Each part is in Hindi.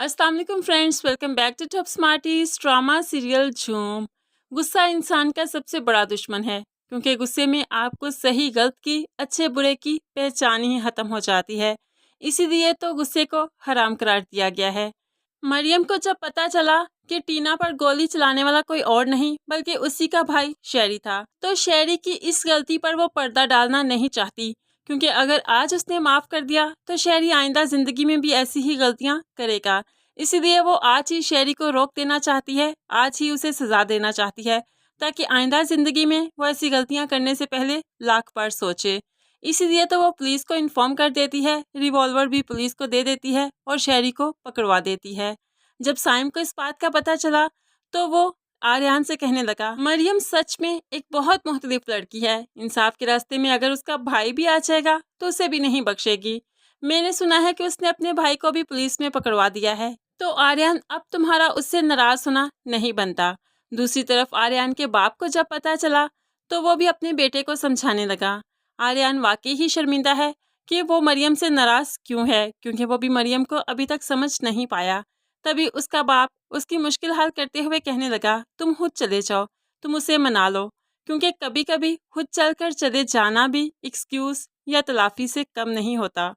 अस्सलाम वालेकुम friends, welcome back to top smarties drama serial Jhoom. गुस्सा इंसान का सबसे बड़ा दुश्मन है, क्योंकि गुस्से में आपको सही गलत की, अच्छे बुरे की पहचान ही खत्म हो जाती है। इसीलिए तो गुस्से को हराम करार दिया गया है। मरियम को जब पता चला कि टीना पर गोली चलाने वाला कोई और नहीं बल्कि उसी का भाई शेरी था, तो शेरी की इस गलती पर वो पर्दा डालना नहीं चाहती, क्योंकि अगर आज उसने माफ़ कर दिया तो शेरी आइंदा ज़िंदगी में भी ऐसी ही गलतियां करेगा। इसीलिए वो आज ही शेरी को रोक देना चाहती है, आज ही उसे सज़ा देना चाहती है, ताकि आइंदा ज़िंदगी में वो ऐसी गलतियां करने से पहले लाख बार सोचे। इसीलिए तो वो पुलिस को इन्फॉर्म कर देती है, रिवॉल्वर भी पुलिस को दे देती है और शेरी को पकड़वा देती है। जब साइम को इस बात का पता चला तो वो आर्यन से कहने लगा, मरियम सच में एक बहुत मुख्तलिफ लड़की है। इंसाफ के रास्ते में अगर उसका भाई भी आ जाएगा तो उसे भी नहीं बख्शेगी। मैंने सुना है कि उसने अपने भाई को भी पुलिस में पकड़वा दिया है। तो आर्यन, अब तुम्हारा उससे नाराज होना नहीं बनता। दूसरी तरफ आर्यन के बाप को जब पता चला तो वो भी अपने बेटे को समझाने लगा। आर्यन वाकई ही शर्मिंदा है कि वो मरियम से नाराज क्यों है, क्योंकि वो भी मरियम को अभी तक समझ नहीं पाया। तभी उसका बाप उसकी मुश्किल हल करते हुए कहने लगा, तुम खुद चले जाओ, तुम उसे मना लो, क्योंकि कभी कभी खुद चलकर चले जाना भी एक्सक्यूज या तलाफी से कम नहीं होता।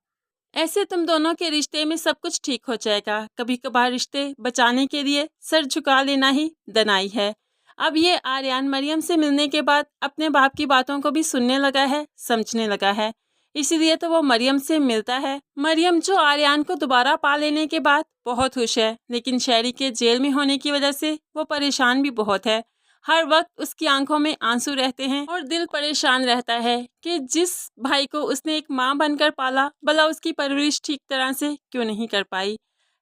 ऐसे तुम दोनों के रिश्ते में सब कुछ ठीक हो जाएगा। कभी कभार रिश्ते बचाने के लिए सर झुका लेना ही दनाई है। अब ये आर्यन मरियम से मिलने के बाद अपने बाप की बातों को भी सुनने लगा है, समझने लगा है। इसीलिए तो वो मरियम से मिलता है। मरियम जो आर्यन को दोबारा पा लेने के बाद बहुत खुश है, लेकिन शेरी के जेल में होने की वजह से वो परेशान भी बहुत है। हर वक्त उसकी आंखों में आंसू रहते हैं और दिल परेशान रहता है कि जिस भाई को उसने एक माँ बनकर पाला, भला उसकी परवरिश ठीक तरह से क्यों नहीं कर पाई।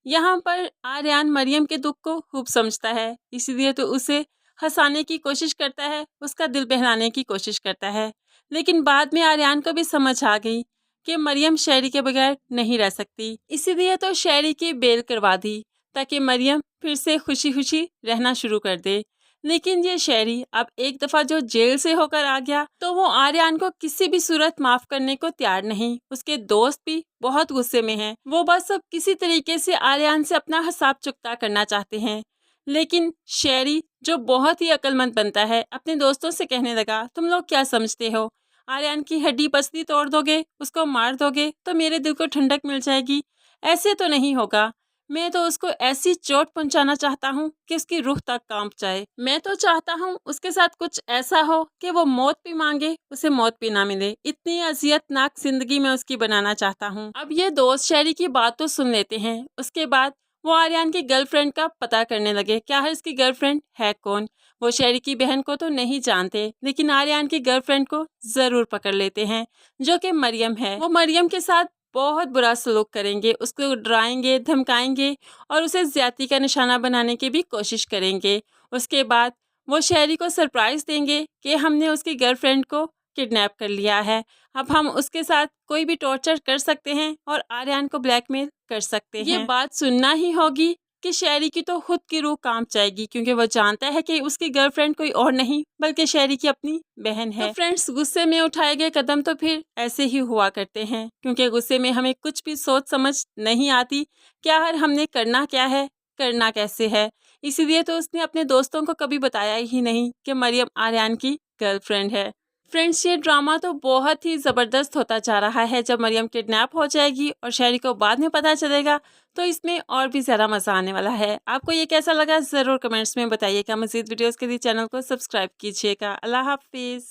यहाँ पर आर्यन मरियम के दुख को खूब समझता है, इसीलिए तो उसे हंसाने की कोशिश करता है, उसका दिल बहलाने की कोशिश करता है। लेकिन बाद में आर्यन को भी समझ आ गई कि मरियम शेरी के बगैर नहीं रह सकती। इसीलिए तो शेरी की बेल करवा दी, ताकि मरियम फिर से खुशी खुशी रहना शुरू कर दे। लेकिन ये शेरी अब एक दफा जो जेल से होकर आ गया तो वो आर्यन को किसी भी सूरत माफ करने को तैयार नहीं। उसके दोस्त भी बहुत गुस्से में हैं। वो बस अब किसी तरीके से आर्यन से अपना हिसाब चुकता करना चाहते हैं। लेकिन शेरी जो बहुत ही अक्लमंद बनता है, अपने दोस्तों से कहने लगा, तुम लोग क्या समझते हो, आर्यन की हड्डी पसली तोड़ दोगे, उसको मार दोगे तो मेरे दिल को ठंडक मिल जाएगी? ऐसे तो नहीं होगा। मैं तो उसको ऐसी चोट पहुंचाना चाहता हूँ कि उसकी रूह तक कांप जाए। मैं तो चाहता हूँ उसके साथ कुछ ऐसा हो कि वो मौत भी मांगे, उसे मौत भी ना मिले। इतनी अजियतनाक जिंदगी में उसकी बनाना चाहता हूँ। अब ये दोस्त शेरी की बात तो सुन लेते हैं। उसके बाद वो आर्यन की गर्लफ्रेंड का पता करने लगे, क्या है इसकी गर्लफ्रेंड है कौन। वो शेरी की बहन को तो नहीं जानते, लेकिन आर्यन की गर्लफ्रेंड को जरूर पकड़ लेते हैं, जो कि मरियम है। वो मरियम के साथ बहुत बुरा सलूक करेंगे, उसको डराएंगे, धमकाएंगे और उसे ज्यादती का निशाना बनाने की भी कोशिश करेंगे। उसके बाद वो शेरी को सरप्राइज देंगे कि हमने उसकी गर्लफ्रेंड को किडनैप कर लिया है, अब हम उसके साथ कोई भी टॉर्चर कर सकते हैं और आर्यन को ब्लैकमेल कर सकते हैं। ये बात सुनना ही होगी कि शेरी की तो खुद की रूह कांप जाएगी, क्योंकि वो जानता है कि उसकी गर्लफ्रेंड कोई और नहीं बल्कि शेरी की अपनी बहन है। तो फ्रेंड्स, गुस्से में उठाए गए कदम तो फिर ऐसे ही हुआ करते हैं, क्योंकि गुस्से में हमें कुछ भी सोच समझ नहीं आती, क्या हर हमने करना क्या है, करना कैसे है। इसीलिए तो उसने अपने दोस्तों को कभी बताया ही नहीं कि मरियम आर्यन की गर्लफ्रेंड है। फ्रेंड्स, ये ड्रामा तो बहुत ही ज़बरदस्त होता जा रहा है। जब मरियम किडनैप हो जाएगी और शेरी को बाद में पता चलेगा तो इसमें और भी ज़्यादा मज़ा आने वाला है। आपको ये कैसा लगा ज़रूर कमेंट्स में बताइएगा। मज़ीद वीडियोस के लिए चैनल को सब्सक्राइब कीजिएगा। अल्लाह हाफिज़।